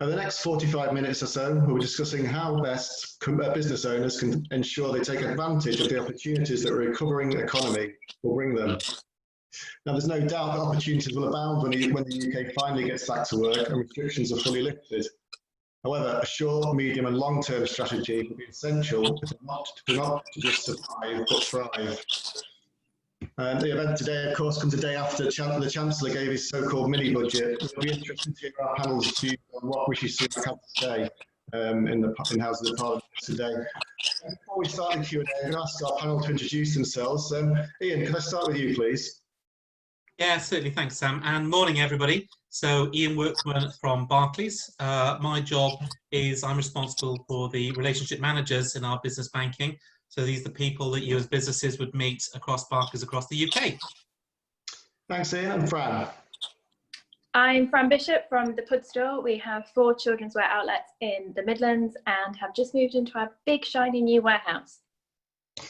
Over the next 45 minutes or so, we'll be discussing how best business owners can ensure they take advantage of the opportunities that a recovering economy will bring them. Now, there's no doubt that opportunities will abound when the UK finally gets back to work and restrictions are fully lifted. However, a short, medium and long-term strategy will be essential not to just survive, but thrive. The event today, of course, comes a day after the Chancellor gave his so-called mini-budget. It'll be interesting to hear our panel's views on what Rishi Sunak had to say in Houses of Parliament today. Before we start the Q&A, I'm going to ask our panel to introduce themselves. Ian, can I start with you, please? Yeah, certainly. Thanks, Sam. And morning, everybody. So Ian Workman from Barclays. My job is I'm responsible for the relationship managers in our business banking. So these are the people that you as businesses would meet across Barclays across the UK. Thanks, Ian. And Fran? I'm Fran Bishop from the Pud Store. We have 4 children's wear outlets in the Midlands and have just moved into our big, shiny new warehouse.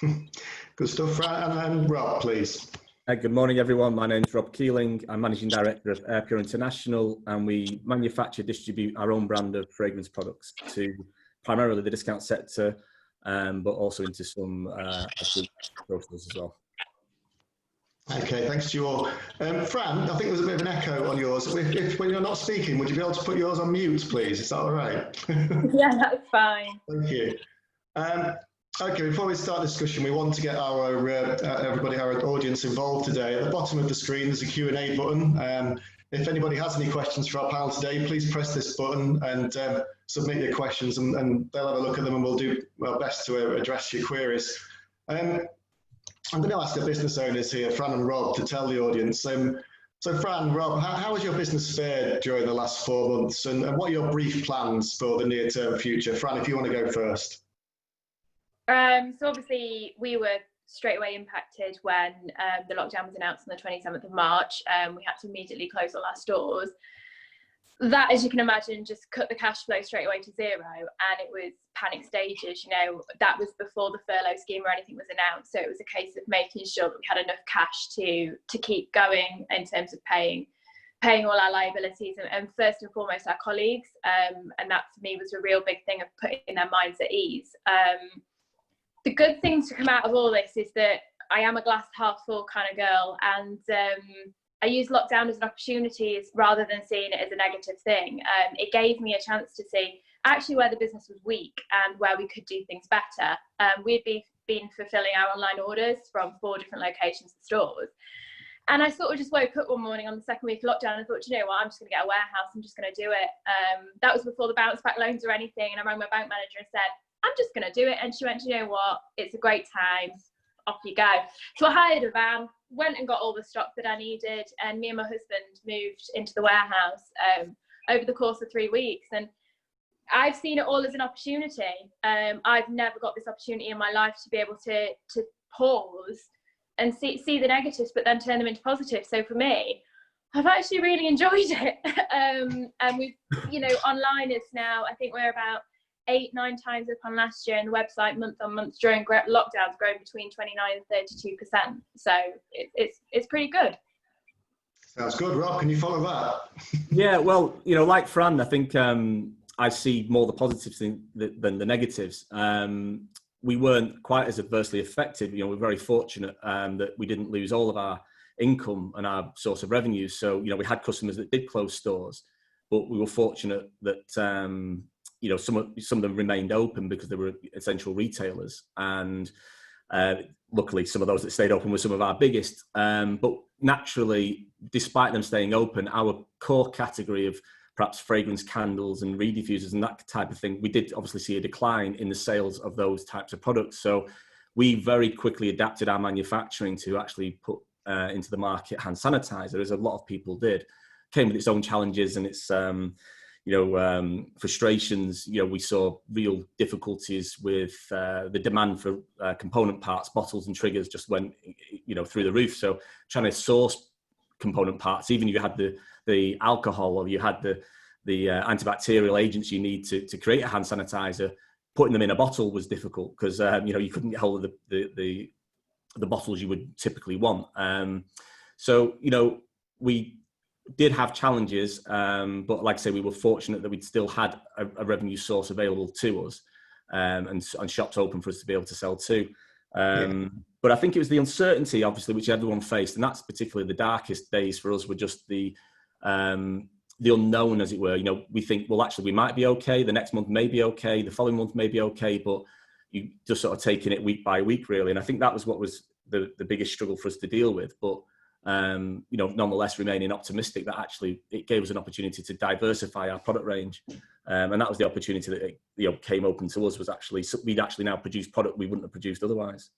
Good stuff, Fran. And Rob, please. Good morning, everyone. My name's Rob Keeling. I'm Managing Director of Airpure International, and we manufacture, distribute our own brand of fragrance products to primarily the discount sector, but also into some grocers as well. Okay, thanks to you all. Fran, I think there's a bit of an echo on yours. When you're not speaking, would you be able to put yours on mute, please? Is that all right? Yeah, that's fine. Thank you. Okay, before we start the discussion, we want to get our our audience involved today. At the bottom of the screen, there's a Q&A button. If anybody has any questions for our panel today, please press this button and submit your questions, and they'll have a look at them, and we'll do our best to address your queries. I'm going to ask the business owners here, Fran and Rob, to tell the audience. So Fran, Rob, how has your business fared during the last 4 months, and what are your brief plans for the near-term future? Fran, if you want to go first. So obviously we were straight away impacted when the lockdown was announced on the 27th of March. We had to immediately close all our stores. That, as you can imagine, just cut the cash flow straight away to 0, and it was panic stages. You know, that was before the furlough scheme or anything was announced, so it was a case of making sure that we had enough cash to keep going in terms of paying all our liabilities, and first and foremost our colleagues, and that for me was a real big thing of putting their minds at ease. The good thing to come out of all this is that I am a glass half full kind of girl, and I use lockdown as an opportunity rather than seeing it as a negative thing. It gave me a chance to see actually where the business was weak and where we could do things better. We'd been fulfilling our online orders from 4 different locations and stores. And I sort of just woke up one morning on the second week of lockdown and thought, you know what, I'm just going to get a warehouse, I'm just going to do it. That was before the bounce back loans or anything, and I rang my bank manager and said, I'm just going to do it. And she went, you know what, it's a great time, off you go. So I hired a van, went and got all the stock that I needed, and me and my husband moved into the warehouse over the course of 3 weeks. And I've seen it all as an opportunity. I've never got this opportunity in my life to be able to pause and see the negatives, but then turn them into positives. So for me, I've actually really enjoyed it. And we've, you know, online is now, I think we're about 8-9 times up on last year, and the website month on month during lockdowns growing between 29 and 32%. So it's pretty good. Sounds good. Rob, can you follow that? Yeah, well, you know, like Fran, I think I see more the positives than the negatives. We weren't quite as adversely affected. You know, we're very fortunate that we didn't lose all of our income and our source of revenue. So, you know, we had customers that did close stores, but we were fortunate that you know, some of them remained open because they were essential retailers, and luckily some of those that stayed open were some of our biggest. But naturally, despite them staying open, our core category of perhaps fragrance, candles and reed diffusers and that type of thing, we did obviously see a decline in the sales of those types of products. So we very quickly adapted our manufacturing to actually put into the market hand sanitizer, as a lot of people did. Came with its own challenges and its frustrations. You know, we saw real difficulties with the demand for component parts, bottles and triggers just went, you know, through the roof. So trying to source component parts, even if you had the alcohol or you had the antibacterial agents you need to create a hand sanitizer, putting them in a bottle was difficult because you know, you couldn't get hold of the bottles you would typically want. So, you know, we did have challenges, but like I say, we were fortunate that we'd still had a revenue source available to us, and shops open for us to be able to sell to. But I think it was the uncertainty, obviously, which everyone faced, and that's particularly the darkest days for us, were just the unknown, as it were. You know, we think, well, actually, we might be okay. The next month may be okay. The following month may be okay, but you just sort of taking it week by week, really. And I think that was what was the biggest struggle for us to deal with. But you know, nonetheless, remaining optimistic that actually it gave us an opportunity to diversify our product range, and that was the opportunity that came open to us. Was actually we'd actually now produce product we wouldn't have produced otherwise.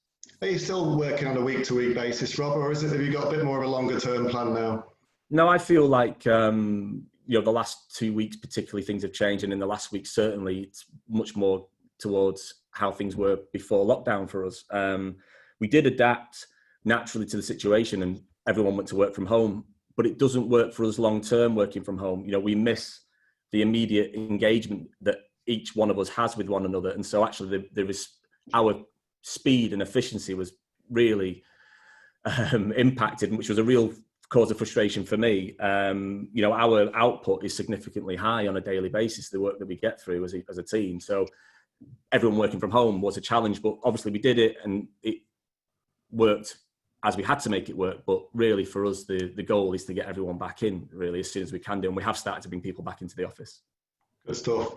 Are you still working on a week-to-week basis, Rob, or have you got a bit more of a longer-term plan now? No, I feel like the last 2 weeks particularly things have changed, and in the last week certainly it's much more towards how things were before lockdown for us. We did adapt naturally to the situation, and everyone went to work from home, but it doesn't work for us long term working from home. You know, we miss the immediate engagement that each one of us has with one another, and so actually there was our speed and efficiency was really impacted, which was a real cause of frustration for me. You know, our output is significantly high on a daily basis, the work that we get through as a team. So everyone working from home was a challenge, but obviously we did it and it worked as we had to make it work. But really for us, the goal is to get everyone back in really as soon as we can do. And we have started to bring people back into the office. Good stuff.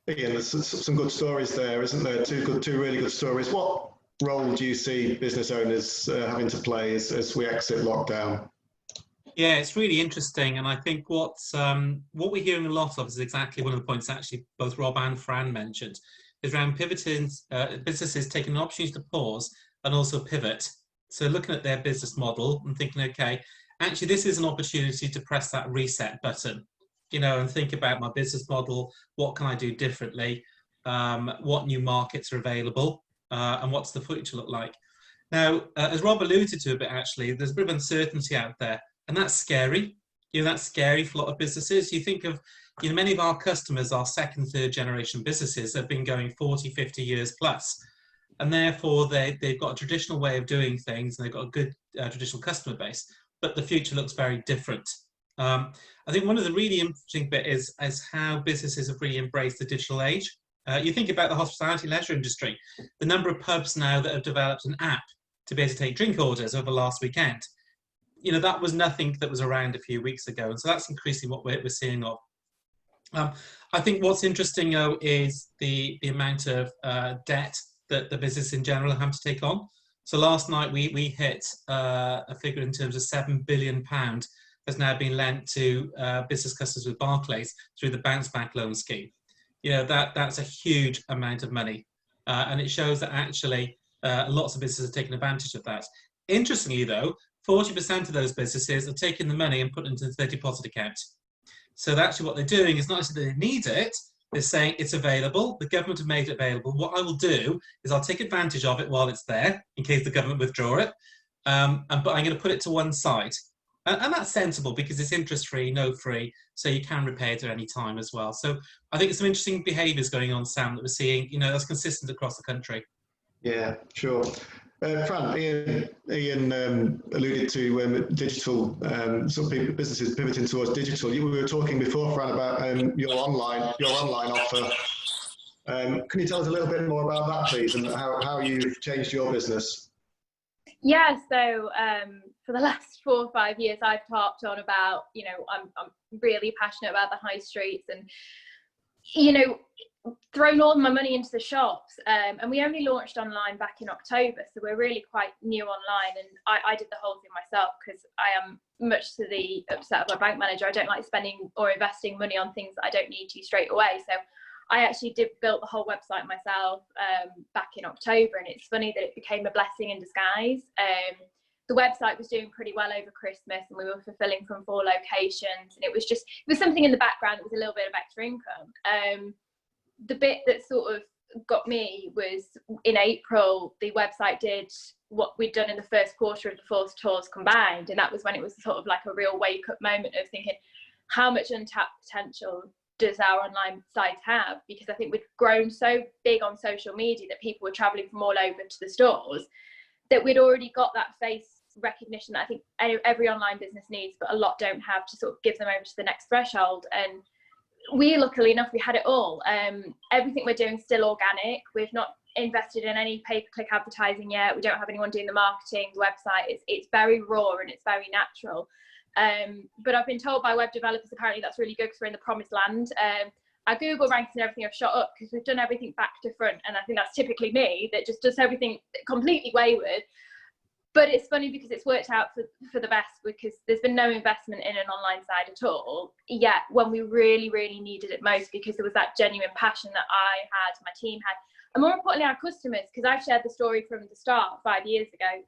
Ian, there's some good stories there, isn't there? Two really good stories. What role do you see business owners having to play as we exit lockdown? Yeah, it's really interesting, and I think what we're hearing a lot of is exactly one of the points actually both Rob and Fran mentioned, is around pivoting, businesses taking an opportunity to pause and also pivot. So looking at their business model and thinking, okay, actually this is an opportunity to press that reset button, you know, and think about my business model, what can I do differently, what new markets are available, and what's the future look like. Now, as Rob alluded to a bit actually, there's a bit of uncertainty out there. And that's scary. You know, that's scary for a lot of businesses. You think of, you know, many of our customers are second, third generation businesses that have been going 40, 50 years plus. And therefore, they've got a traditional way of doing things and they've got a good traditional customer base. But the future looks very different. I think one of the really interesting bit is how businesses have really embraced the digital age. You think about the hospitality and leisure industry, the number of pubs now that have developed an app to be able to take drink orders over last weekend. You know, that was nothing that was around a few weeks ago. And so that's increasingly what we're seeing of. I think what's interesting, though, is the amount of debt that the business in general have to take on. So last night we hit a figure in terms of £7 billion has now been lent to business customers with Barclays through the bounce back loan scheme. You know, that's a huge amount of money. And it shows that actually lots of businesses are taking advantage of that. Interestingly, though, 40% of those businesses are taking the money and putting it into their deposit account. So actually what they're doing is not necessarily they need it, they're saying it's available, the government have made it available. What I will do is I'll take advantage of it while it's there, in case the government withdraw it, but I'm going to put it to one side. And that's sensible because it's interest-free, no-free, so you can repay it at any time as well. So I think there's some interesting behaviours going on, Sam, that we're seeing, you know, that's consistent across the country. Yeah, sure. Fran, Ian alluded to digital, some people, businesses pivoting towards digital. We were talking before, Fran, about your online offer. Can you tell us a little bit more about that, please, and how you've changed your business? Yeah, so for the last 4 or 5 years, I've talked on about, you know, I'm really passionate about the high streets and, you know, thrown all my money into the shops, and we only launched online back in October, so we're really quite new online, and I did the whole thing myself because I am much to the upset of my bank manager. I don't like spending or investing money on things that I don't need to straight away, so I actually built the whole website myself back in October, and it's funny that it became a blessing in disguise. The website was doing pretty well over Christmas and we were fulfilling from 4 locations, and it was something in the background that was a little bit of extra income. The bit that sort of got me was in April, the website did what we'd done in the first quarter of the 4 tours combined. And that was when it was sort of like a real wake up moment of thinking, how much untapped potential does our online site have? Because I think we'd grown so big on social media that people were traveling from all over to the stores that we'd already got that face recognition that I think every online business needs, but a lot don't have, to sort of give them over to the next threshold. And we, luckily enough, we had it all. Everything we're doing is still organic. We've not invested in any pay-per-click advertising yet. We don't have anyone doing the marketing, the website. It's very raw and it's very natural. But I've been told by web developers apparently that's really good because we're in the promised land. Our Google rankings and everything have shot up because we've done everything back to front, and I think that's typically me, that just does everything completely wayward. But it's funny because it's worked out for the best, because there's been no investment in an online side at all, yet when we really, really needed it most, because there was that genuine passion that I had, my team had, and more importantly our customers, because I've shared the story from the start 5 years ago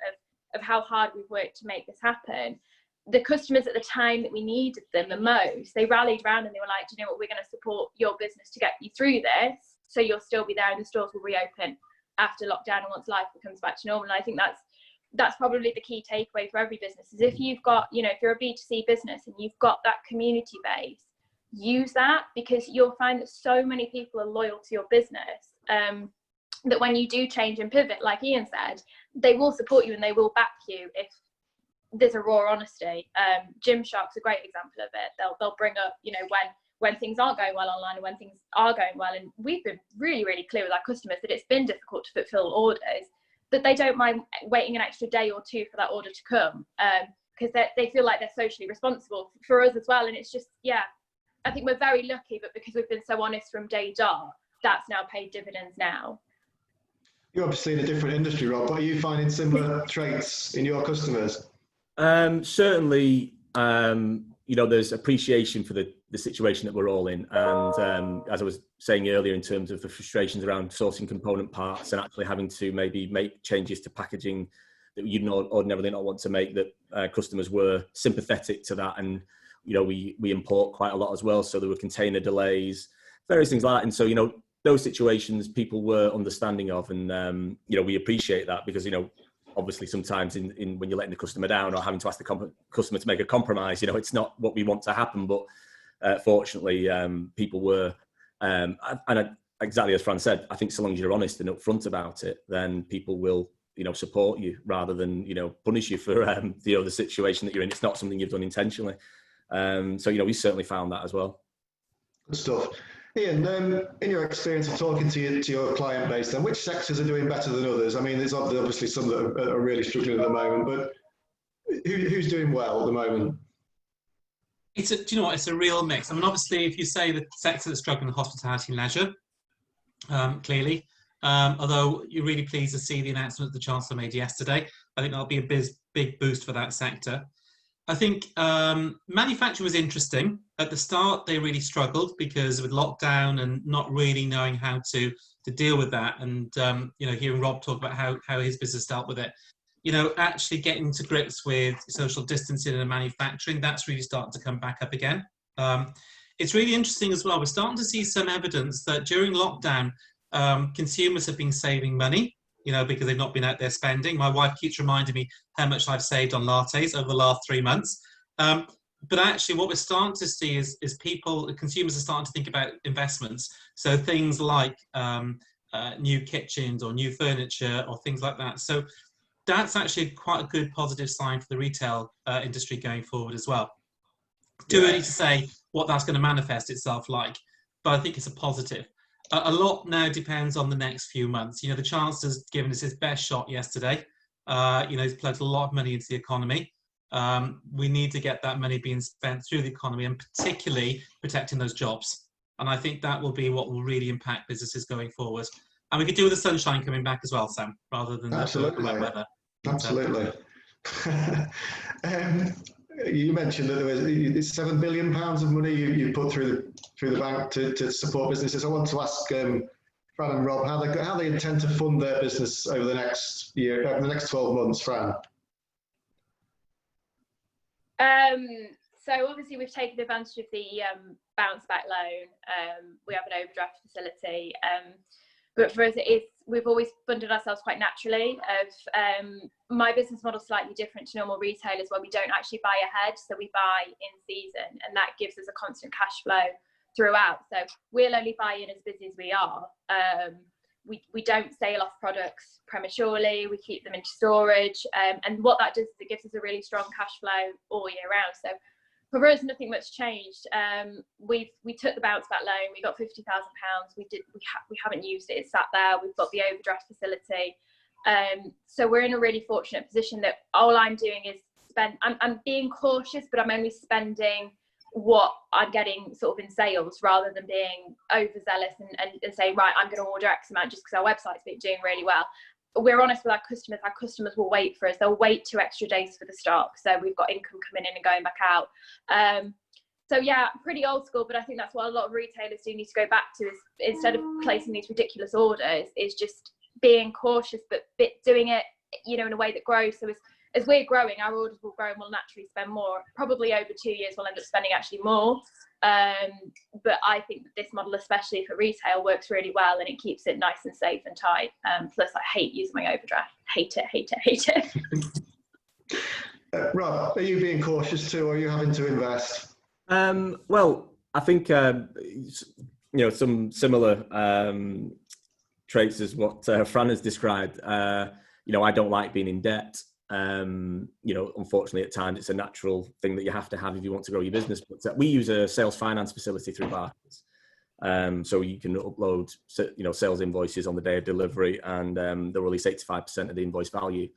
of how hard we've worked to make this happen. The customers at the time that we needed them the most, they rallied around and they were like, do you know what, we're going to support your business to get you through this, so you'll still be there and the stores will reopen after lockdown and once life becomes back to normal. And I think that's probably the key takeaway for every business, is if you've got, you know, if you're a B2C business and you've got that community base, use that, because you'll find that so many people are loyal to your business, that when you do change and pivot, like Ian said, they will support you and they will back you if there's a raw honesty. Gymshark's a great example of it. They'll bring up, you know, when things aren't going well online and when things are going well, and we've been really, really clear with our customers that it's been difficult to fulfill orders, that they don't mind waiting an extra day or two for that order to come, because they feel like they're socially responsible for us as well. And it's just, yeah, I think we're very lucky, but because we've been so honest from day dot, that's now paid dividends now. You're obviously in a different industry, Rob, but are you finding similar traits in your customers? Certainly, you know, there's appreciation for the situation that we're all in. And as I was saying earlier, in terms of the frustrations around sourcing component parts and actually having to maybe make changes to packaging that you'd ordinarily not want to make, that customers were sympathetic to that. And, you know, we import quite a lot as well. So there were container delays, various things like that. And so, you know, those situations people were understanding of. And, you know, we appreciate that, because, you know, obviously sometimes in when you're letting the customer down or having to ask the customer to make a compromise, you know, it's not what we want to happen. But fortunately, people were, exactly as Fran said, I think so long as you're honest and upfront about it, then people will, you know, support you rather than, you know, punish you for you know, the situation that you're in. It's not something you've done intentionally. So, you know, we certainly found that as well. Good stuff. Ian, in your experience of talking to your client base, then which sectors are doing better than others? I mean, there's obviously some that are really struggling at the moment, but who's doing well at the moment? Do you know what? It's a real mix. I mean, obviously, if you say the sector that's struggling, hospitality and leisure, clearly. Although you're really pleased to see the announcement that the Chancellor made yesterday, I think that'll be a big boost for that sector. I think manufacturing was interesting. At the start, they really struggled because with lockdown and not really knowing how to deal with that. And, you know, hearing Rob talk about how his business dealt with it, you know, actually getting to grips with social distancing and manufacturing, that's really starting to come back up again. It's really interesting as well. We're starting to see some evidence that during lockdown, consumers have been saving money, you know, because they've not been out there spending. My wife keeps reminding me how much I've saved on lattes over the last 3 months. But actually what we're starting to see is consumers are starting to think about investments. So things like new kitchens or new furniture or things like that. So that's actually quite a good positive sign for the retail industry going forward as well. Too early to say what that's going to manifest itself like, but I think it's a positive. A lot now depends on the next few months. You know, the Chancellor's given us his best shot yesterday. You know, he's plugged a lot of money into the economy. We need to get that money being spent through the economy and particularly protecting those jobs. And I think that will be what will really impact businesses going forward. And we could do with the sunshine coming back as well, Sam, rather than the wet weather. Absolutely. You mentioned that there was £7 billion of money you put through the bank to support businesses. I want to ask Fran and Rob how they intend to fund their business over the next year, over the next 12 months. Fran. So obviously we've taken advantage of the bounce back loan. We have an overdraft facility, but for us we've always funded ourselves quite naturally. My business model is slightly different to normal retailers, where we don't actually buy ahead, so we buy in season, and that gives us a constant cash flow throughout. So we'll only buy in as busy as we are. we don't sale off products prematurely. We keep them into storage, and what that does is it gives us a really strong cash flow all year round. So for us, nothing much changed. We took the bounce back loan. We got £50,000. We haven't used it. It's sat there. We've got the overdraft facility. So we're in a really fortunate position that all I'm doing is I'm being cautious, but I'm only spending what I'm getting sort of in sales, rather than being overzealous and saying, right, I'm going to order X amount just because our website's been doing really well. We're honest with our customers will wait for us. They'll wait 2 extra days for the stock. So we've got income coming in and going back out. So yeah, pretty old school, but I think that's what a lot of retailers do need to go back to, is instead of placing these ridiculous orders, is just being cautious, but doing it, you know, in a way that grows. So as we're growing, our orders will grow and we'll naturally spend more. Probably over 2 years, we'll end up spending actually more. But I think that this model, especially for retail, works really well, and it keeps it nice and safe and tight. Plus, I hate using my overdraft. Hate it. Rob, are you being cautious too, or are you having to invest? Well, I think some similar traits as what Fran has described. I don't like being in debt. Unfortunately, at times it's a natural thing that you have to have if you want to grow your business. But we use a sales finance facility through Barclays, so you can upload, sales invoices on the day of delivery, and they'll release 85% of the invoice value.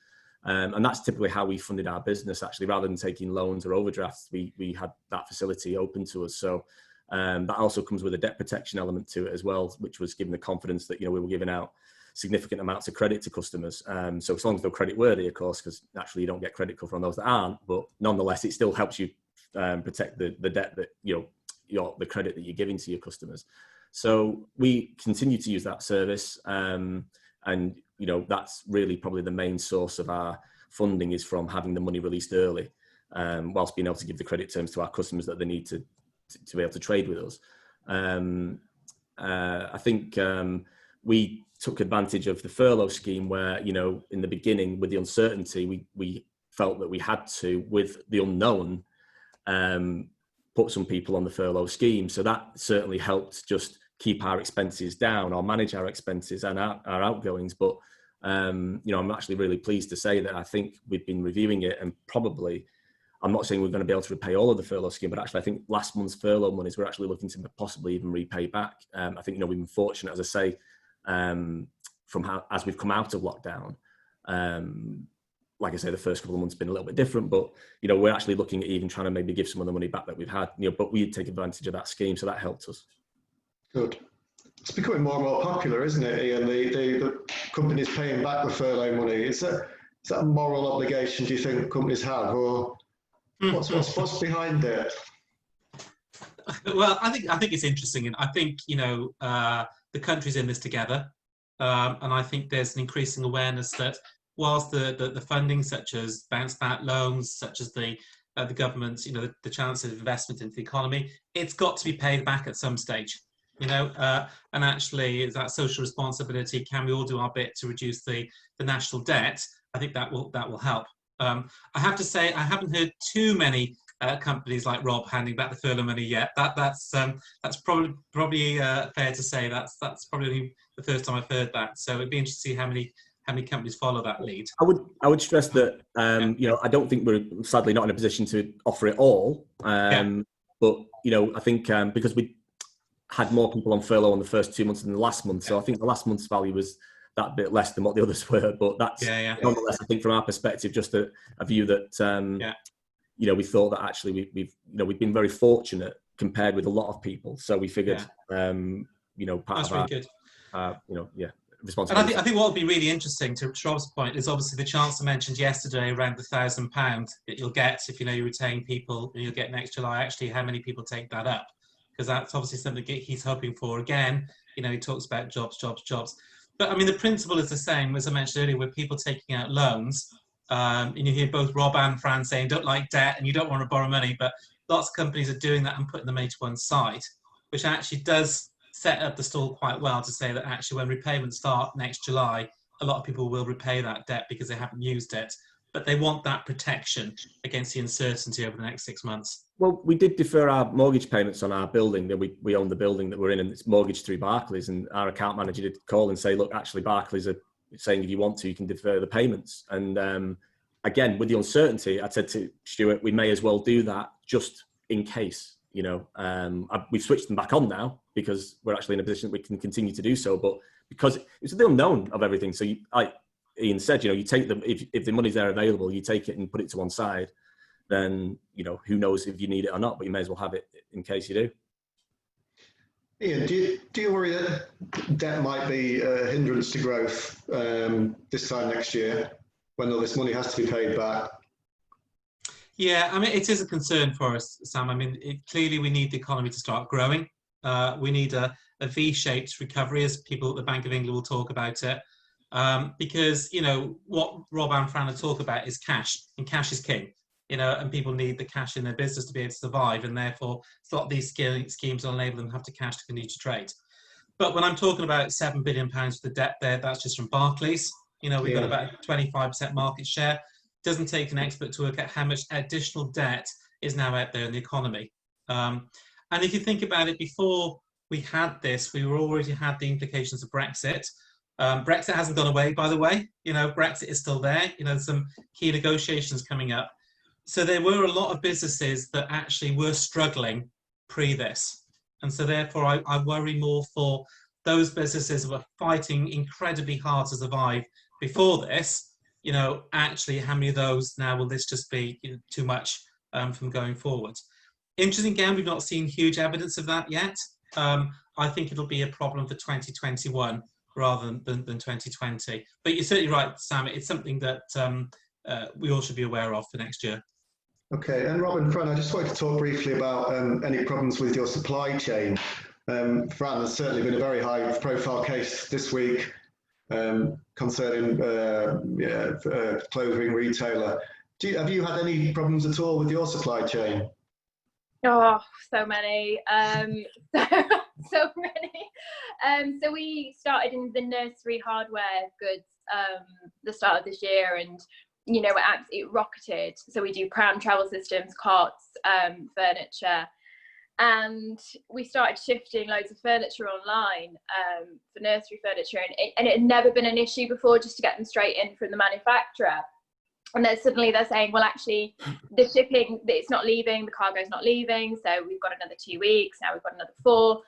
And that's typically how we funded our business. Actually, rather than taking loans or overdrafts, we had that facility open to us. So that also comes with a debt protection element to it as well, which was given the confidence that we were giving out significant amounts of credit to customers. So as long as they're credit worthy, of course, because naturally you don't get credit cover on those that aren't, but nonetheless, it still helps you protect the debt that, the credit that you're giving to your customers. So we continue to use that service. And that's really probably the main source of our funding, is from having the money released early, whilst being able to give the credit terms to our customers that they need to be able to trade with us. I think we took advantage of the furlough scheme where, in the beginning, with the uncertainty, we felt that we had to, with the unknown, put some people on the furlough scheme. So that certainly helped just keep our expenses down, or manage our expenses and our outgoings. But, I'm actually really pleased to say that I think we've been reviewing it, and probably, I'm not saying we're going to be able to repay all of the furlough scheme, but actually I think last month's furlough monies we're actually looking to possibly even repay back. I think, we've been fortunate, as I say, as we've come out of lockdown. Like I say, the first couple of months have been a little bit different, but, we're actually looking at even trying to maybe give some of the money back that we've had, but we take advantage of that scheme. So that helped us. Good. It's becoming more and more popular, isn't it, Ian? The companies paying back the furlough money. Is that a moral obligation, do you think companies have, or what's behind it? Well, I think it's interesting, and I think the country's in this together, and I think there's an increasing awareness that whilst the funding, such as bounce back loans, such as the government's, the chances of investment into the economy, it's got to be paid back at some stage. And actually, is that social responsibility? Can we all do our bit to reduce the national debt? I think that will help. I have to say, I haven't heard too many companies like Rob handing back the furlough money yet. That's probably fair to say. That's probably the first time I've heard that. So it'd be interesting to see how many companies follow that lead. I would stress that I don't think we're sadly not in a position to offer it all. But I think because we had more people on furlough in the first 2 months than the last month, so I think the last month's value was that bit less than what the others were. But that's nonetheless, I think from our perspective, just a view that we thought that actually we've been very fortunate compared with a lot of people. So we figured part that's of really our good. Responsibility. And I think what would be really interesting, to Rob's point, is obviously the chance I mentioned yesterday around the £1,000 that you'll get if you retain people and you'll get next July. Actually, how many people take that up? Because that's obviously something he's hoping for. Again, he talks about jobs. But I mean, the principle is the same as I mentioned earlier, with people taking out loans. And you hear both Rob and Fran saying, don't like debt and you don't want to borrow money, but lots of companies are doing that and putting them to one side, which actually does set up the stall quite well to say that actually when repayments start next July, a lot of people will repay that debt because they haven't used it, but they want that protection against the uncertainty over the next 6 months. Well, we did defer our mortgage payments on our building. That we own the building that we're in, and it's mortgaged through Barclays. And our account manager did call and say, look, actually Barclays are saying if you want to, you can defer the payments. And again, with the uncertainty, I said to Stuart, we may as well do that just in case. You know, we've switched them back on now because we're actually in a position that we can continue to do so. But because it's the unknown of everything, so like Ian said, you know, you take them if the money's there available, you take it and put it to one side. Then, you know, who knows if you need it or not, but you may as well have it in case you do. Ian, do you worry that debt might be a hindrance to growth this time next year when all this money has to be paid back? Yeah, I mean, it is a concern for us, Sam. I mean, clearly we need the economy to start growing. We need a V-shaped recovery, as people at the Bank of England will talk about it. Because, you know, what Rob and Fran talk about is cash, and cash is king. You know, and people need the cash in their business to be able to survive, and therefore a lot of these schemes will enable them to have the cash to continue to trade. But when I'm talking about £7 billion for the debt there, that's just from Barclays. You know, we've got about 25% market share. Doesn't take an expert to work out how much additional debt is now out there in the economy. And if you think about it, before we had this, we already had the implications of Brexit. Brexit hasn't gone away, by the way. You know, Brexit is still there. You know, there's some key negotiations coming up. So there were a lot of businesses that actually were struggling pre this. And so therefore I worry more for those businesses who were fighting incredibly hard to survive before this. You know, actually, how many of those now will this just be, you know, too much from going forward? Interesting, again, we've not seen huge evidence of that yet. I think it'll be a problem for 2021 rather than 2020. But you're certainly right, Sam. It's something that we all should be aware of for next year. Okay, and Rob and Fran, I just wanted to talk briefly about any problems with your supply chain. Fran, there's certainly been a very high-profile case this week concerning clothing retailer. Have you had any problems at all with your supply chain? Oh, so many. So many. So we started in the nursery hardware goods the start of this year, and you know, it rocketed. So we do pram, travel systems, cots, furniture. And we started shifting loads of furniture online for nursery furniture, and it had never been an issue before, just to get them straight in from the manufacturer. And then suddenly they're saying, well, actually, the shipping, it's not leaving, the cargo's not leaving, so we've got another 2 weeks, now we've got another 4.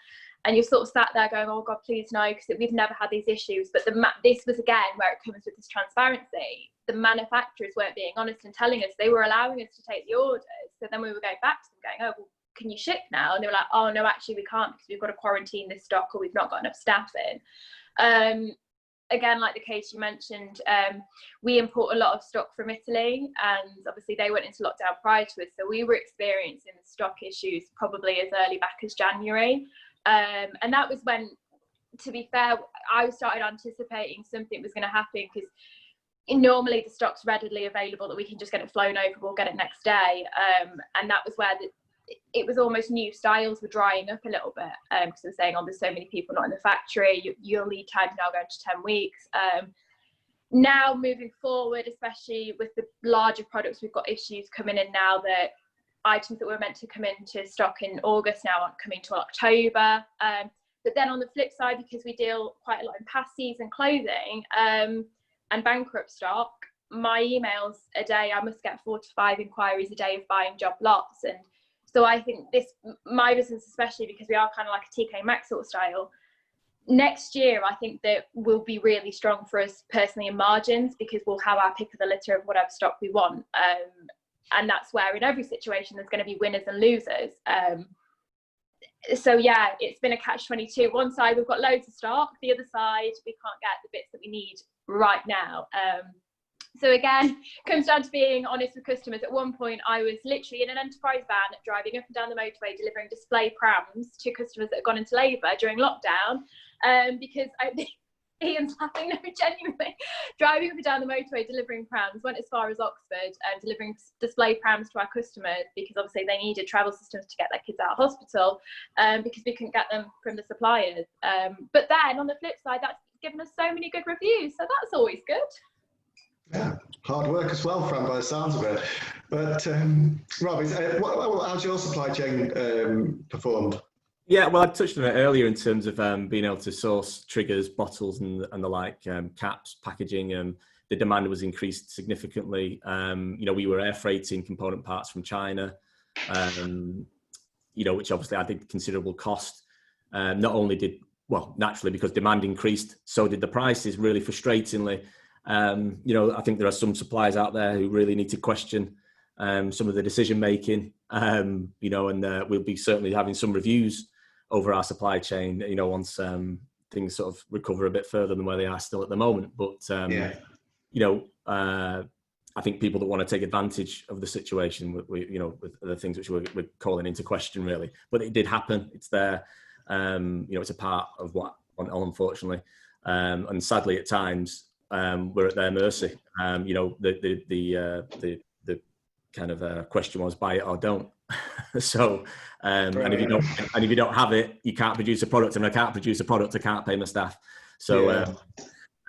And you're sort of sat there going, oh God, please no, because we've never had these issues. But this was, again, where it comes with this transparency. The manufacturers weren't being honest and telling us. They were allowing us to take the orders. So then we were going back to them going, oh, well, can you ship now? And they were like, oh no, actually we can't, because we've got to quarantine this stock, or we've not got enough staff in. Again, like the case you mentioned, we import a lot of stock from Italy, and obviously they went into lockdown prior to us, so we were experiencing the stock issues probably as early back as January. And that was when, to be fair, I started anticipating something was going to happen, because normally the stock's readily available that we can just get it flown over, we'll get it next day. And that was where it was almost new styles were drying up a little bit, because they're saying, oh, there's so many people not in the factory, your lead time's now going to 10 weeks. Now moving forward, especially with the larger products, we've got issues coming in now that items that were meant to come into stock in August now aren't coming till October. But then on the flip side, because we deal quite a lot in past season clothing and bankrupt stock, my emails a day, I must get 4 to 5 inquiries a day of buying job lots. And so I think my business, especially because we are kind of like a TK Maxx sort of style, next year I think that will be really strong for us personally in margins, because we'll have our pick of the litter of whatever stock we want. And that's where in every situation there's going to be winners and losers. So yeah, it's been a catch-22. One side we've got loads of stock, the other side we can't get the bits that we need right now. So again, comes down to being honest with customers. At one point I was literally in an enterprise van driving up and down the motorway delivering display prams to customers that had gone into labour during lockdown, because Ian's laughing, no, genuinely. Driving up and down the motorway delivering prams, went as far as Oxford and delivering display prams to our customers, because obviously they needed travel systems to get their kids out of hospital, because we couldn't get them from the suppliers. But then on the flip side, that's given us so many good reviews, so that's always good. Yeah, hard work as well, Fran, by the sounds of it. But Rob, how's your supply chain performed? Yeah, well, I touched on it earlier in terms of being able to source triggers, bottles, and the like, caps, packaging. The demand was increased significantly. We were air freighting component parts from China, which obviously added considerable cost. Not only did, naturally because demand increased, so did the prices, really frustratingly. I think there are some suppliers out there who really need to question some of the decision making, and we'll be certainly having some reviews over our supply chain, once things sort of recover a bit further than where they are still at the moment. But, I think people that want to take advantage of the situation, with the things which we're calling into question, really. But it did happen. It's there. It's a part of what, unfortunately. And sadly, at times, we're at their mercy. The kind of question was buy it or don't. So, and if you don't have it, you can't produce a product. And I can't produce a product, I can't pay my staff. So,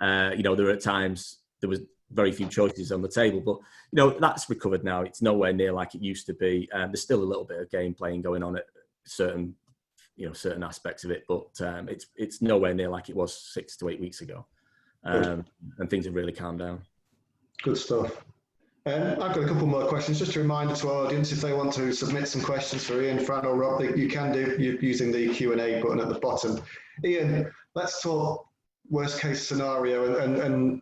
there were at times there was very few choices on the table, but that's recovered now. It's nowhere near like it used to be. There's still a little bit of game playing going on at certain aspects of it, but it's nowhere near like it was 6 to 8 weeks ago. And things have really calmed down. Good stuff. I've got a couple more questions. Just a reminder to our audience, if they want to submit some questions for Ian, Fran or Rob, you can do using the Q&A button at the bottom. Ian, let's talk worst case scenario and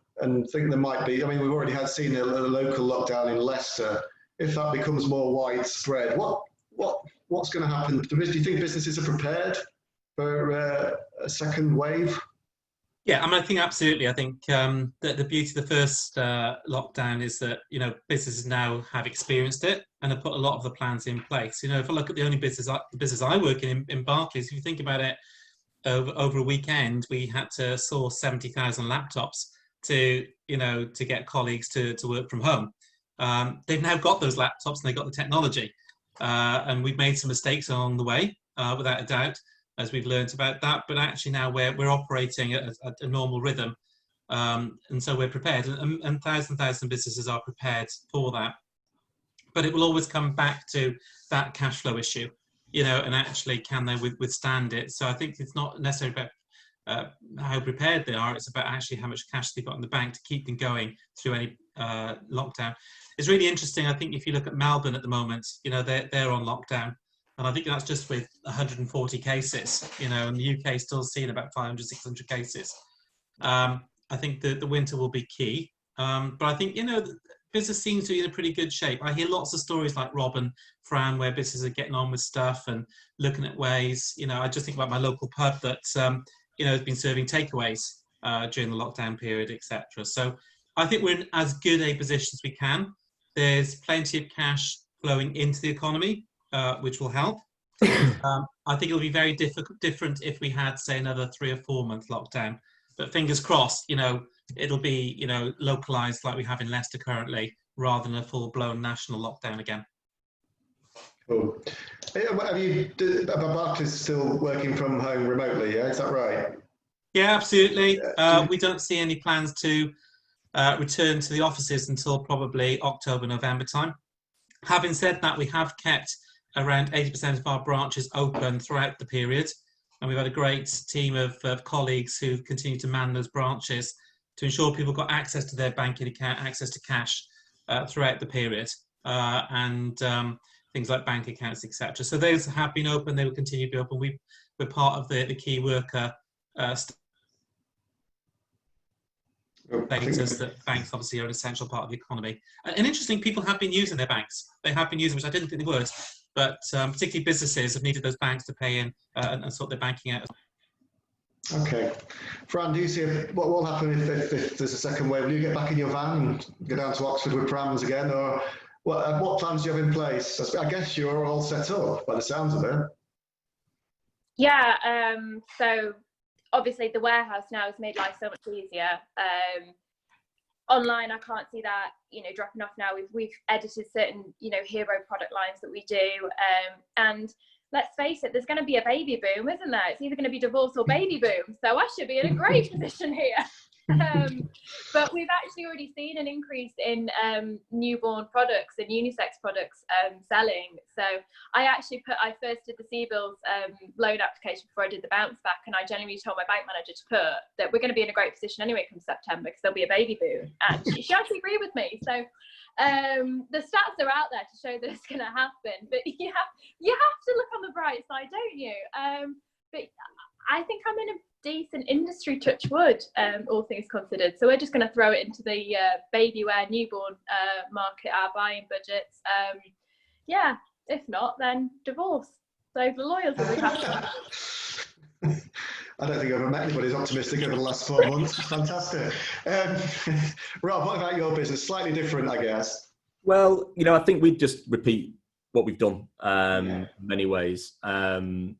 think there might be, we've already seen a local lockdown in Leicester. If that becomes more widespread, what's going to happen? Do you think businesses are prepared for a second wave? Yeah, I think absolutely. I think that the beauty of the first lockdown is that, businesses now have experienced it and have put a lot of the plans in place. If I look at the only business I work in Barclays, if you think about it, over a weekend, we had to source 70,000 laptops to get colleagues to work from home. They've now got those laptops and they've got the technology. And we've made some mistakes along the way, without a doubt, as we've learned about that. But actually now we're operating at a normal rhythm. And so we're prepared. And thousands of businesses are prepared for that. But it will always come back to that cash flow issue, and actually can they withstand it? So I think it's not necessarily about how prepared they are. It's about actually how much cash they've got in the bank to keep them going through any lockdown. It's really interesting. I think if you look at Melbourne at the moment, they're on lockdown. And I think that's just with 140 cases, and the UK is still seeing about 500, 600 cases. I think the winter will be key. But I think, business seems to be in a pretty good shape. I hear lots of stories like Rob and Fran where businesses are getting on with stuff and looking at ways. I just think about my local pub that, has been serving takeaways during the lockdown period, etc. So I think we're in as good a position as we can. There's plenty of cash flowing into the economy, which will help. I think it'll be very different if we had, say, another 3 or 4 month lockdown. But fingers crossed, it'll be, localized like we have in Leicester currently, rather than a full-blown national lockdown again. Cool. Barclays still working from home remotely, yeah? Is that right? Yeah, absolutely. We don't see any plans to return to the offices until probably October, November time. Having said that, we have kept around 80% of our branches open throughout the period. And we've had a great team of colleagues who continue to man those branches to ensure people got access to their banking account, access to cash throughout the period, and things like bank accounts, etc. So those have been open. They will continue to be open. We're part of the key worker status that banks obviously are an essential part of the economy. And interesting, people have been using their banks. They have been using, which I didn't think they would, but particularly businesses have needed those banks to pay in and sort their banking out. Okay. Fran, do you see what will happen if there's a second wave? Will you get back in your van and go down to Oxford with prams again? Or what plans do you have in place? I guess you're all set up by the sounds of it. Yeah, so obviously the warehouse now has made life so much easier. Online, I can't see that, dropping off now. We've edited certain, hero product lines that we do. And let's face it, there's going to be a baby boom, isn't there? It's either going to be divorce or baby boom. So I should be in a great position here. But we've actually already seen an increase in newborn products and unisex products selling. So I first did the CBILS loan application before I did the bounce back, and I genuinely told my bank manager to put that we're going to be in a great position anyway come September because there'll be a baby boom, and she actually agreed with me. So the stats are out there to show that it's going to happen, but you have to look on the bright side, don't you? But I think I'm in a decent industry, touch wood, all things considered. So we're just going to throw it into the baby wear newborn market, our buying budgets. Yeah, if not, then divorce. So the lawyers will be happy. I don't think I've ever met anybody who's optimistic over the last 4 months. Fantastic. Rob, what about your business? Slightly different, I guess. Well, I think we'd just repeat what we've done in many ways. And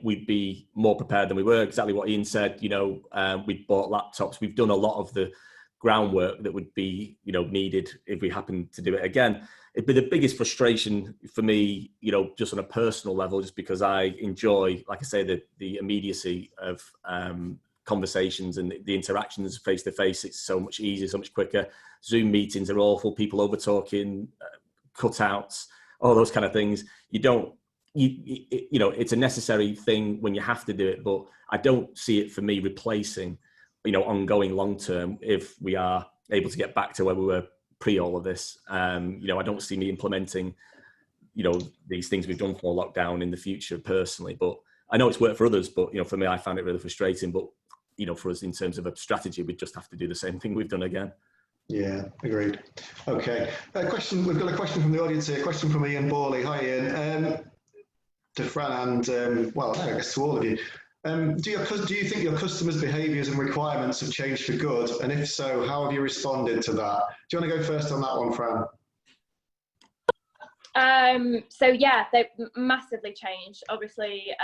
we'd be more prepared than we were. Exactly what Ian said. We'd bought laptops. We've done a lot of the groundwork that would be, needed if we happen to do it again. It'd be the biggest frustration for me, just on a personal level, just because I enjoy, like I say, the immediacy of conversations and the interactions face to face. It's so much easier, so much quicker. Zoom meetings are awful. People over talking, cutouts, all those kind of things. It's a necessary thing when you have to do it, but I don't see it for me replacing, ongoing long term if we are able to get back to where we were pre all of this. I don't see me implementing, these things we've done for lockdown in the future personally, but I know it's worked for others, but, for me, I found it really frustrating, but, for us in terms of a strategy, we just have to do the same thing we've done again. Yeah, agreed. Okay. We've got a question from the audience here, a question from Ian Borley. Hi, Ian. To Fran and, I guess to all of you. Do you think your customers' behaviours and requirements have changed for good? And if so, how have you responded to that? Do you want to go first on that one, Fran? So yeah, they've massively changed. Obviously,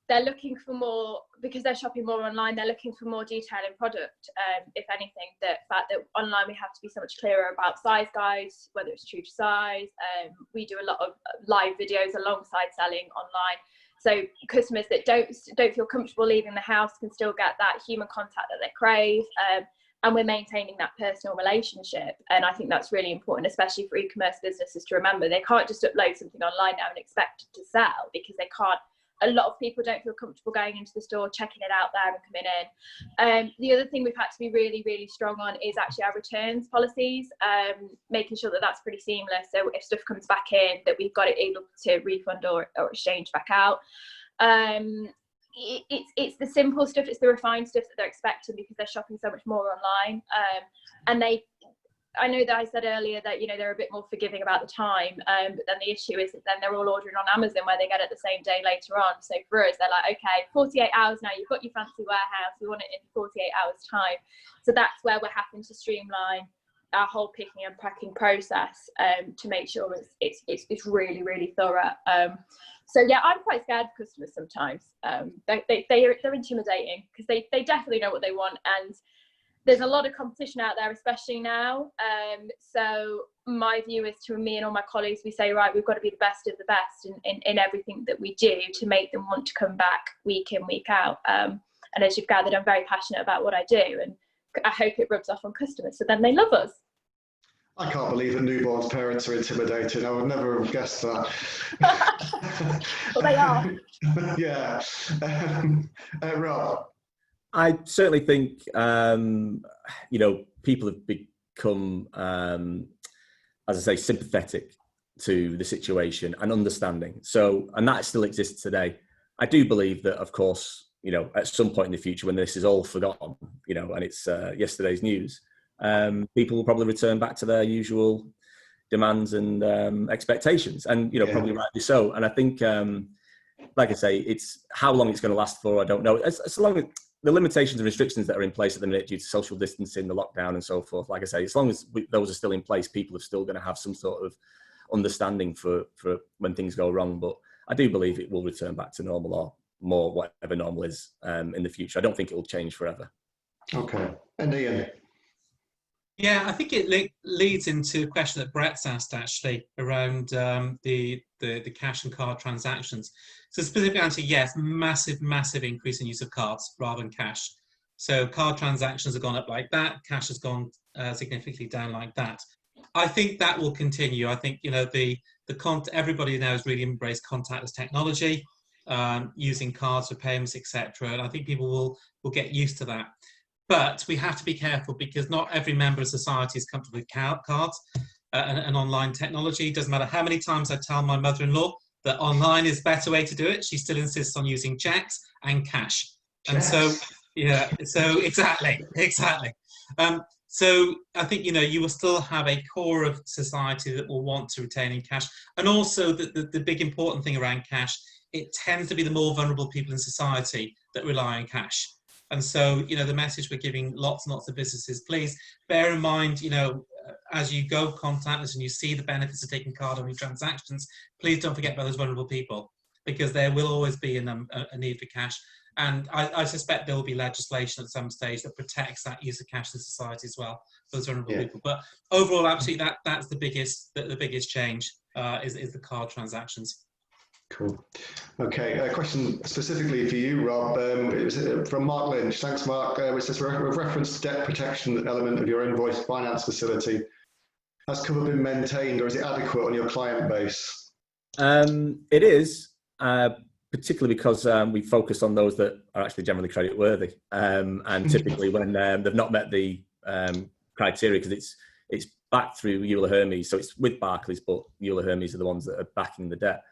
they're looking for more, because they're shopping more online, they're looking for more detail in product. If anything, the fact that online we have to be so much clearer about size guides, whether it's true to size. We do a lot of live videos alongside selling online. So customers that don't feel comfortable leaving the house can still get that human contact that they crave. And we're maintaining that personal relationship. And I think that's really important, especially for e-commerce businesses, to remember. They can't just upload something online now and expect it to sell, because they can't. A lot of people don't feel comfortable going into the store, checking it out there and coming in. The other thing we've had to be really, really strong on is actually our returns policies, making sure that that's pretty seamless. So if stuff comes back in, that we've got it able to refund or exchange back out. It's the simple stuff, it's the refined stuff that they're expecting, because they're shopping so much more online. And I know that I said earlier that, they're a bit more forgiving about the time, but then the issue is that then they're all ordering on Amazon, where they get it the same day later on. So for us, they're like, okay, 48 hours now, you've got your fancy warehouse, we want it in 48 hours time. So that's where we're having to streamline our whole picking and packing process, to make sure it's really, really thorough. So yeah, I'm quite scared of customers sometimes. They're intimidating, because they definitely know what they want, and there's a lot of competition out there, especially now. So my view is, to me and all my colleagues, we say, right, we've got to be the best of the best in everything that we do to make them want to come back week in, week out. And as you've gathered, I'm very passionate about what I do, and I hope it rubs off on customers, so then they love us. I can't believe that newborns' parents are intimidated. I would never have guessed that. Well, they are. Yeah. Rob? I certainly think, people have become, as I say, sympathetic to the situation and understanding. So, and that still exists today. I do believe that, of course, at some point in the future, when this is all forgotten, and it's yesterday's news, people will probably return back to their usual demands and expectations, and probably rightly so. And I think, like I say, it's how long it's going to last for, I don't know. As long as the limitations and restrictions that are in place at the minute due to social distancing, the lockdown and so forth, like I say, as long as those are still in place, people are still going to have some sort of understanding for when things go wrong. But I do believe it will return back to normal, or more, whatever normal is, in the future. I don't think it will change forever. Okay. And Ian? Yeah, I think it leads into a question that Brett's asked, actually, around the cash and card transactions. So specific answer, yes, massive increase in use of cards rather than cash. So card transactions have gone up like that. Cash has gone significantly down like that. I think that will continue. I think, you know, everybody now has really embraced contactless technology, using cards for payments, etc. And I think people will get used to that. But we have to be careful because not every member of society is comfortable with cards and online technology. It doesn't matter how many times I tell my mother-in-law that online is a better way to do it. She still insists on using checks and cash. And so, yeah, so exactly. So I think, you know, you will still have a core of society that will want to retain in cash. And also the big important thing around cash, it tends to be the more vulnerable people in society that rely on cash. And so, you know, the message we're giving lots and lots of businesses, please bear in mind, you know, as you go contactless and you see the benefits of taking card-only transactions, please don't forget about those vulnerable people, because there will always be a need for cash. And I suspect there will be legislation at some stage that protects that use of cash in society as well for those vulnerable people. But overall, absolutely, that's the biggest change is the card transactions. Cool. Okay, a question specifically for you, Rob. It was from Mark Lynch. Thanks, Mark. It says, with reference to debt protection element of your invoice finance facility, has cover been maintained, or is it adequate on your client base? It is, particularly because we focus on those that are actually generally creditworthy, and typically when they've not met the criteria, because it's backed through Euler Hermes, so it's with Barclays, but Euler Hermes are the ones that are backing the debt.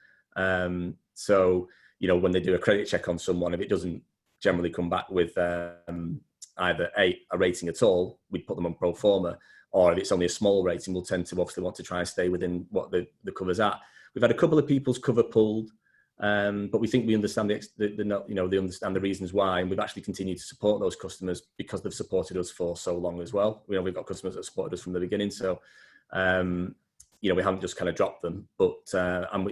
So, you know, when they do a credit check on someone, if it doesn't generally come back with either a rating at all, we'd put them on pro forma, or if it's only a small rating, we'll tend to obviously want to try and stay within what the cover's at. We've had a couple of people's cover pulled, but we think we understand they understand the reasons why, and we've actually continued to support those customers because they've supported us for so long as well. You know, we've got customers that supported us from the beginning, so you know, we haven't just kind of dropped them, but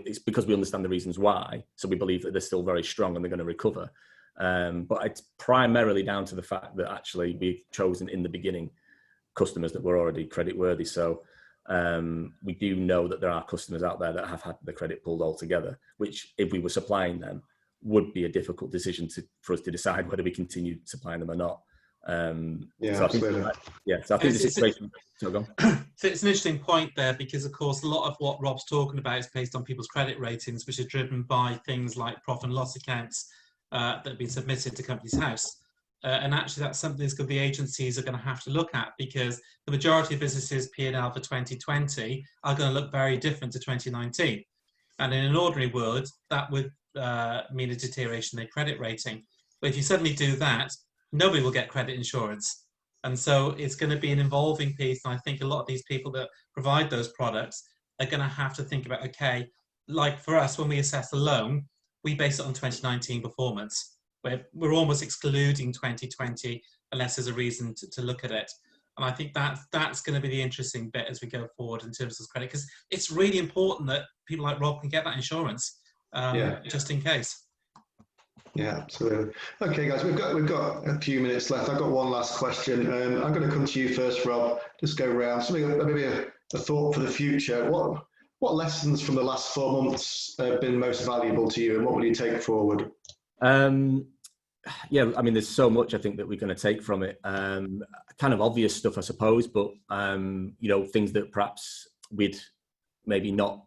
it's because we understand the reasons why. So we believe that they're still very strong and they're going to recover. But it's primarily down to the fact that actually we've chosen in the beginning customers that were already creditworthy. So we do know that there are customers out there that have had the credit pulled altogether, which if we were supplying them would be a difficult decision for us to decide whether we continue supplying them or not. So absolutely. So I think the situation. So it's an interesting point there, because of course a lot of what Rob's talking about is based on people's credit ratings, which are driven by things like profit and loss accounts that have been submitted to Companies House. And actually that's something that the agencies are going to have to look at, because the majority of businesses P&L for 2020 are going to look very different to 2019. And in an ordinary world, that would mean a deterioration in their credit rating. But if you suddenly do that, nobody will get credit insurance. And so it's going to be an evolving piece. And I think a lot of these people that provide those products are going to have to think about, okay, like for us, when we assess a loan, we base it on 2019 performance. We're almost excluding 2020 unless there's a reason to look at it. And I think that's going to be the interesting bit as we go forward in terms of credit, because it's really important that people like Rob can get that insurance just in case. Yeah, absolutely. Okay, guys, we've got a few minutes left. I've got one last question. I'm going to come to you first, Rob. Just go around. Maybe a thought for the future. What lessons from the last 4 months have been most valuable to you, and what will you take forward? Yeah, I mean, there's so much I think that we're going to take from it. Kind of obvious stuff, I suppose, but you know, things that perhaps we'd maybe not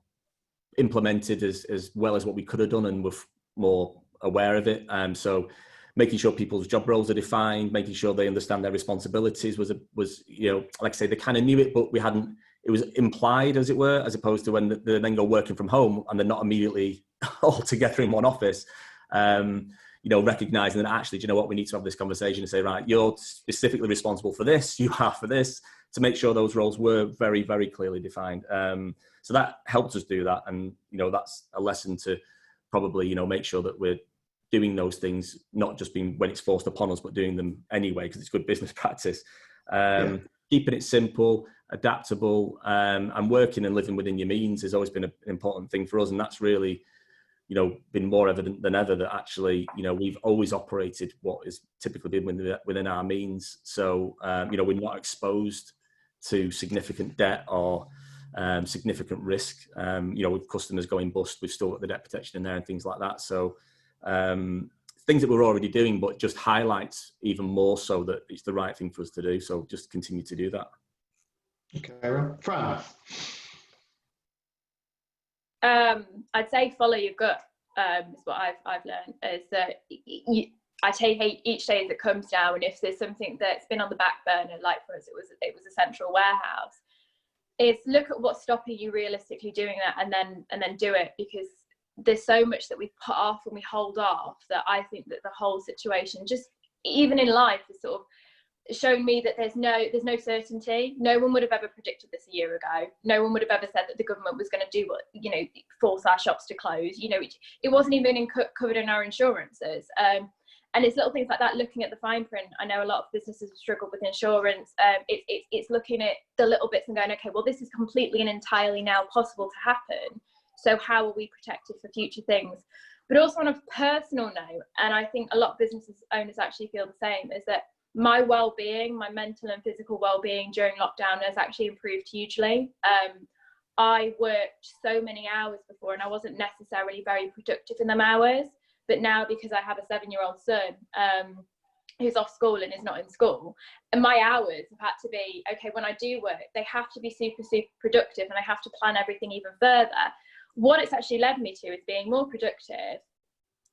implemented as well as what we could have done, and were more aware of it. So making sure people's job roles are defined, making sure they understand their responsibilities was you know, like I say, they kind of knew it, but it was implied, as it were, as opposed to when they then go working from home and they're not immediately all together in one office. You know, recognizing that actually, do you know what, we need to have this conversation and say, right, you're specifically responsible for this, you are for this, to make sure those roles were very, very clearly defined. So that helped us do that. And, you know, that's a lesson to probably, you know, make sure that we're doing those things, not just being when it's forced upon us, but doing them anyway, because it's good business practice. Keeping it simple, adaptable, and working and living within your means has always been an important thing for us. And that's really, you know, been more evident than ever that actually, you know, we've always operated what is typically been within our means. So, you know, we're not exposed to significant debt or significant risk. You know, with customers going bust, we've still got the debt protection in there and things like that. So things that we're already doing, but just highlights even more so that it's the right thing for us to do. So just continue to do that. Okay, Fran. I'd say follow your gut. Is what I've learned, is that I take each day as it comes now, and if there's something that's been on the back burner, like for us it was a central warehouse, is look at what's stopping you realistically doing that, and then do it, because there's so much that we put off and we hold off, that I think that the whole situation, just even in life, has sort of shown me that there's no certainty. No one would have ever predicted this a year ago. No one would have ever said that the government was going to do what, force our shops to close. It wasn't even covered in our insurances. And it's little things like that, looking at the fine print. I know a lot of businesses have struggled with insurance. It's looking at the little bits and going, okay, well, this is completely and entirely now possible to happen. So how are we protected for future things? But also on a personal note, and I think a lot of business owners actually feel the same, is that my well-being, my mental and physical well-being during lockdown has actually improved hugely. I worked so many hours before and I wasn't necessarily very productive in them hours. But now, because I have a 7-year-old son who's off school and is not in school, and my hours have had to be, okay, when I do work, they have to be super, super productive, and I have to plan everything even further. What it's actually led me to is being more productive,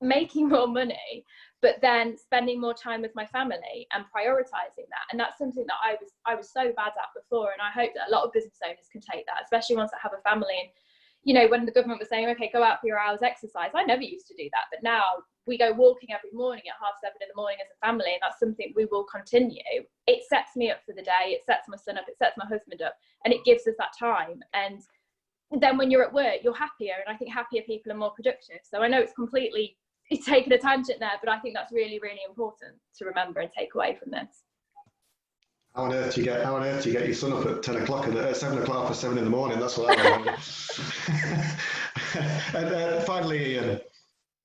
making more money, but then spending more time with my family and prioritizing that. And that's something that I was so bad at before, and I hope that a lot of business owners can take that, especially ones that have a family. And when the government was saying, okay, go out for your hours exercise, I never used to do that, but now we go walking every morning at 7:30 in the morning as a family, and that's something we will continue. It sets me up for the day, it sets my son up, it sets my husband up, and it gives us that time. And then when you're at work, you're happier, and I think happier people are more productive. So I know it's completely taken a tangent there, but I think that's really, really important to remember and take away from this. How on earth do you get your son up at 7 o'clock or 7 in the morning? That's what I want. And finally, Ian.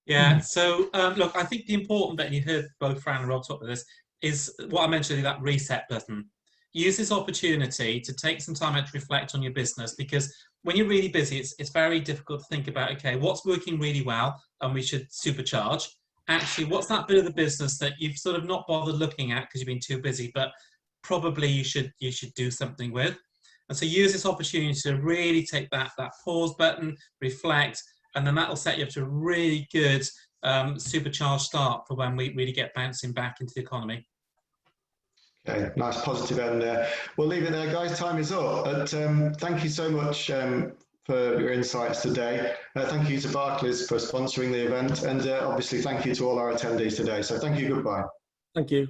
Yeah, so look, I think the important bit, and you heard both Fran and Rob talk about this, is what I mentioned, that reset button. Use this opportunity to take some time out to reflect on your business, because when you're really busy, it's very difficult to think about, okay, what's working really well and we should supercharge. Actually, what's that bit of the business that you've sort of not bothered looking at because you've been too busy, but probably you should do something with. And so use this opportunity to really take that pause button, reflect, and then that will set you up to a really good supercharged start for when we really get bouncing back into the economy. Okay, nice positive end there. We'll leave it there, guys. Time is up. But thank you so much for your insights today. Thank you to Barclays for sponsoring the event, and obviously thank you to all our attendees today. So thank you, goodbye. Thank you.